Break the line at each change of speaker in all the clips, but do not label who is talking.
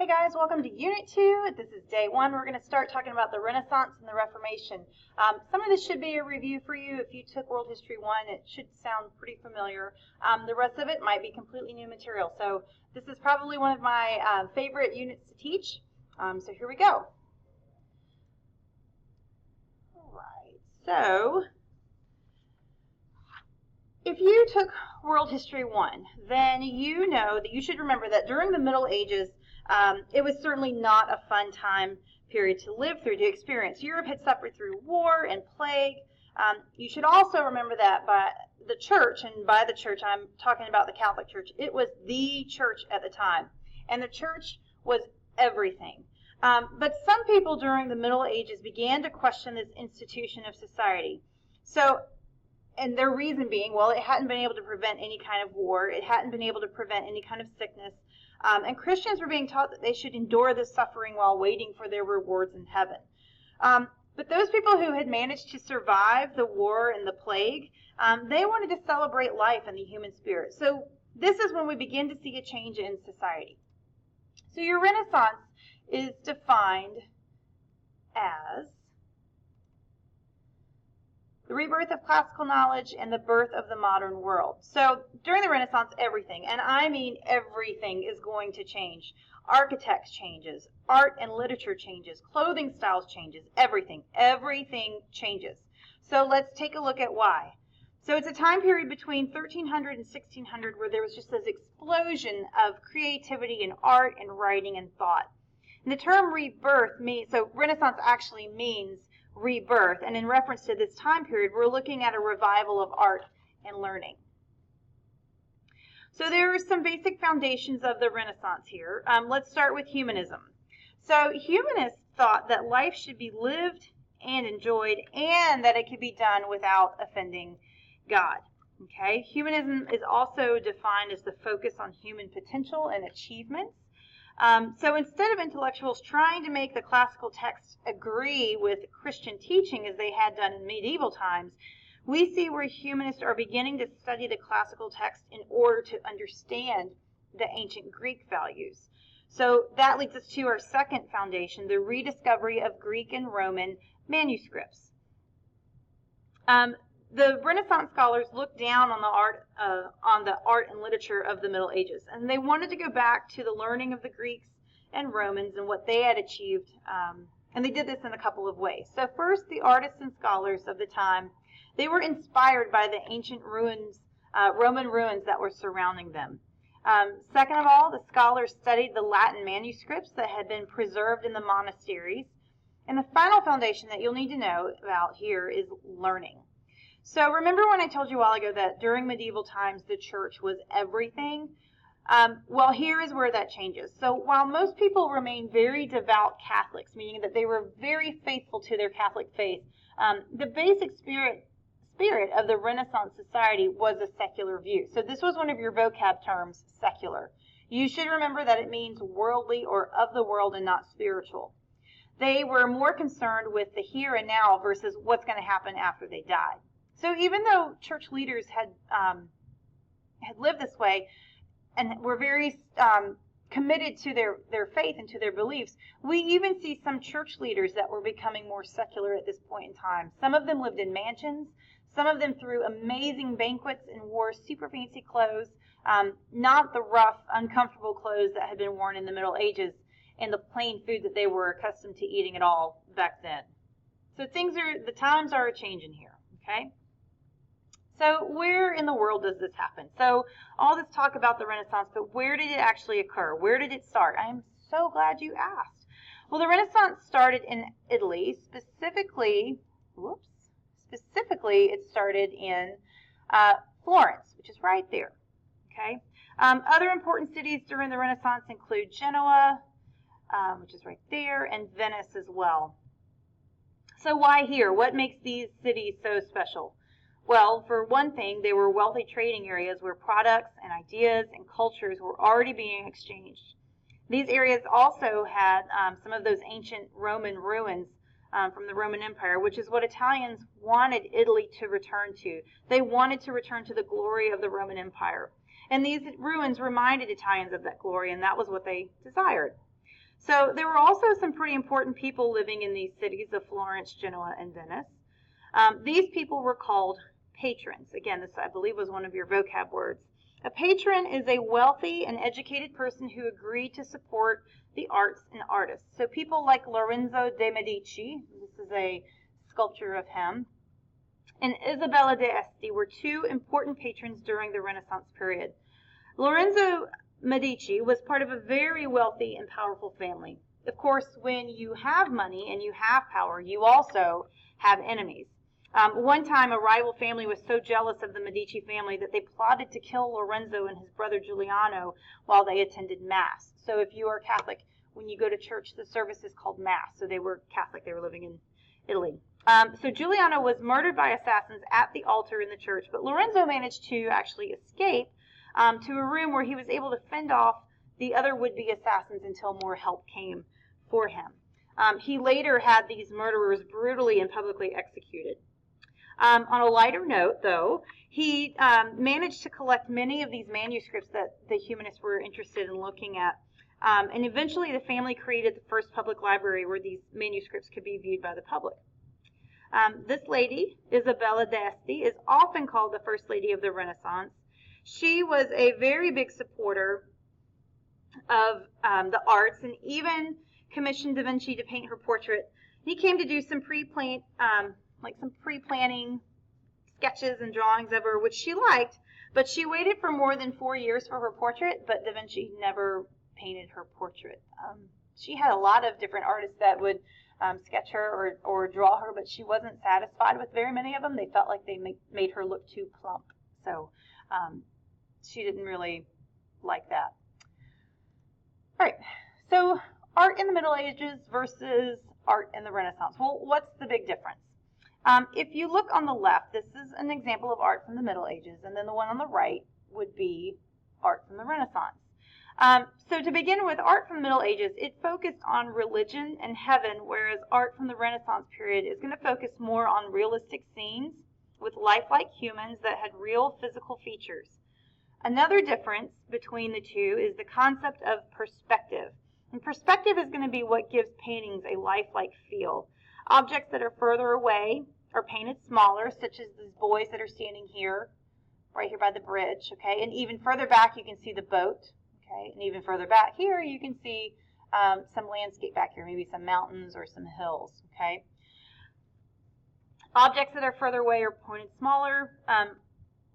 Hey guys, welcome to Unit 2. This is day 1. We're going to start talking about the Renaissance and the Reformation. Some of this should be a review for you. If you took World History 1, it should sound pretty familiar. The rest of it might be completely new material. So this is probably one of my favorite units to teach. So here we go. All right, so if you took World History 1, then you know that you should remember that during the Middle Ages, it was certainly not a fun time period to live through, to experience. Europe had suffered through war and plague. You should also remember that by the church, and by the church I'm talking about the Catholic Church, it was the church at the time. And the church was everything. But some people during the Middle Ages began to question this institution of society. And their reason being, well, it hadn't been able to prevent any kind of war. It hadn't been able to prevent any kind of sickness. And Christians were being taught that they should endure this suffering while waiting for their rewards in heaven. But those people who had managed to survive the war and the plague, they wanted to celebrate life and the human spirit. So this is when we begin to see a change in society. So your Renaissance is defined as the rebirth of classical knowledge and the birth of the modern world. So during the Renaissance, everything, and I mean everything, is going to change. Architects changes, art and literature changes, clothing styles changes, everything changes. So let's take a look at why. So it's a time period between 1300 and 1600 where there was just this explosion of creativity in art and writing and thought. And the term rebirth means, so Renaissance actually means rebirth, and in reference to this time period, we're looking at a revival of art and learning. So there are some basic foundations of the Renaissance here. Let's start with humanism. So humanists thought that life should be lived and enjoyed, and that it could be done without offending God. Okay, humanism is also defined as the focus on human potential and achievements. So instead of intellectuals trying to make the classical texts agree with Christian teaching as they had done in medieval times, we see where humanists are beginning to study the classical text in order to understand the ancient Greek values. So that leads us to our second foundation, the rediscovery of Greek and Roman manuscripts. The Renaissance scholars looked down on the art and literature of the Middle Ages, and they wanted to go back to the learning of the Greeks and Romans and what they had achieved, and they did this in a couple of ways. So first, the artists and scholars of the time, they were inspired by the ancient ruins, Roman ruins that were surrounding them. Second of all, the scholars studied the Latin manuscripts that had been preserved in the monasteries. And the final foundation that you'll need to know about here is learning. So remember when I told you a while ago that during medieval times the church was everything? Well, here is where that changes. So while most people remain very devout Catholics, meaning that they were very faithful to their Catholic faith, the basic spirit of the Renaissance society was a secular view. So this was one of your vocab terms, secular. You should remember that it means worldly or of the world and not spiritual. They were more concerned with the here and now versus what's going to happen after they died. So even though church leaders had lived this way and were very committed to their faith and to their beliefs, we even see some church leaders that were becoming more secular at this point in time. Some of them lived in mansions. Some of them threw amazing banquets and wore super fancy clothes, not the rough, uncomfortable clothes that had been worn in the Middle Ages and the plain food that they were accustomed to eating at all back then. So the times are changing here, okay? So where in the world does this happen? So all this talk about the Renaissance, but where did it actually occur? Where did it start? I am so glad you asked. Well, the Renaissance started in Italy, specifically it started in Florence, which is right there, okay? Other important cities during the Renaissance include Genoa, which is right there, and Venice as well. So why here? What makes these cities so special? Well, for one thing, they were wealthy trading areas where products and ideas and cultures were already being exchanged. These areas also had some of those ancient Roman ruins from the Roman Empire, which is what Italians wanted Italy to return to. They wanted to return to the glory of the Roman Empire. And these ruins reminded Italians of that glory, and that was what they desired. So there were also some pretty important people living in these cities of Florence, Genoa, and Venice. These people were called patrons. Again, this I believe was one of your vocab words. A patron is a wealthy and educated person who agreed to support the arts and artists. So people like Lorenzo de' Medici, this is a sculpture of him, and Isabella d'Este were two important patrons during the Renaissance period. Lorenzo Medici was part of a very wealthy and powerful family. Of course, when you have money and you have power, you also have enemies. One time, a rival family was so jealous of the Medici family that they plotted to kill Lorenzo and his brother Giuliano while they attended Mass. So if you are Catholic, when you go to church, the service is called Mass. So they were Catholic. They were living in Italy. So Giuliano was murdered by assassins at the altar in the church, but Lorenzo managed to actually escape to a room where he was able to fend off the other would-be assassins until more help came for him. He later had these murderers brutally and publicly executed. On a lighter note, though, he managed to collect many of these manuscripts that the humanists were interested in looking at. And eventually the family created the first public library where these manuscripts could be viewed by the public. This lady, Isabella d'Este, is often called the First Lady of the Renaissance. She was a very big supporter of the arts and even commissioned Da Vinci to paint her portrait. He came to do some pre-planning sketches and drawings of her, which she liked, but she waited for more than 4 years for her portrait, but Da Vinci never painted her portrait. She had a lot of different artists that would sketch her or draw her, but she wasn't satisfied with very many of them. They felt like they made her look too plump. So she didn't really like that. All right, so art in the Middle Ages versus art in the Renaissance. Well, what's the big difference? If you look on the left, this is an example of art from the Middle Ages, and then the one on the right would be art from the Renaissance. So to begin with, art from the Middle Ages, it focused on religion and heaven, whereas art from the Renaissance period is going to focus more on realistic scenes with lifelike humans that had real physical features. Another difference between the two is the concept of perspective. And perspective is going to be what gives paintings a lifelike feel. Objects that are further away are painted smaller, such as these boys that are standing here, right here by the bridge, okay? And even further back, you can see the boat, okay? And even further back here, you can see some landscape back here, maybe some mountains or some hills, okay? Objects that are further away are pointed smaller.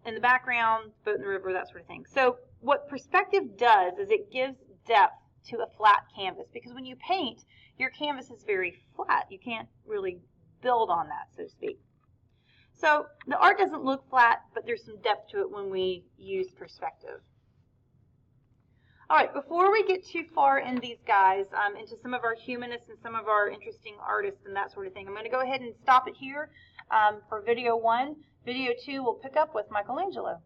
In the background, boat in the river, that sort of thing. So what perspective does is it gives depth to a flat canvas, because when you paint, your canvas is very flat. You can't really build on that, so to speak. So the art doesn't look flat, but there's some depth to it when we use perspective. All right, before we get too far in these guys, into some of our humanists and some of our interesting artists and that sort of thing, I'm going to go ahead and stop it here for video 1. Video 2 we'll pick up with Michelangelo.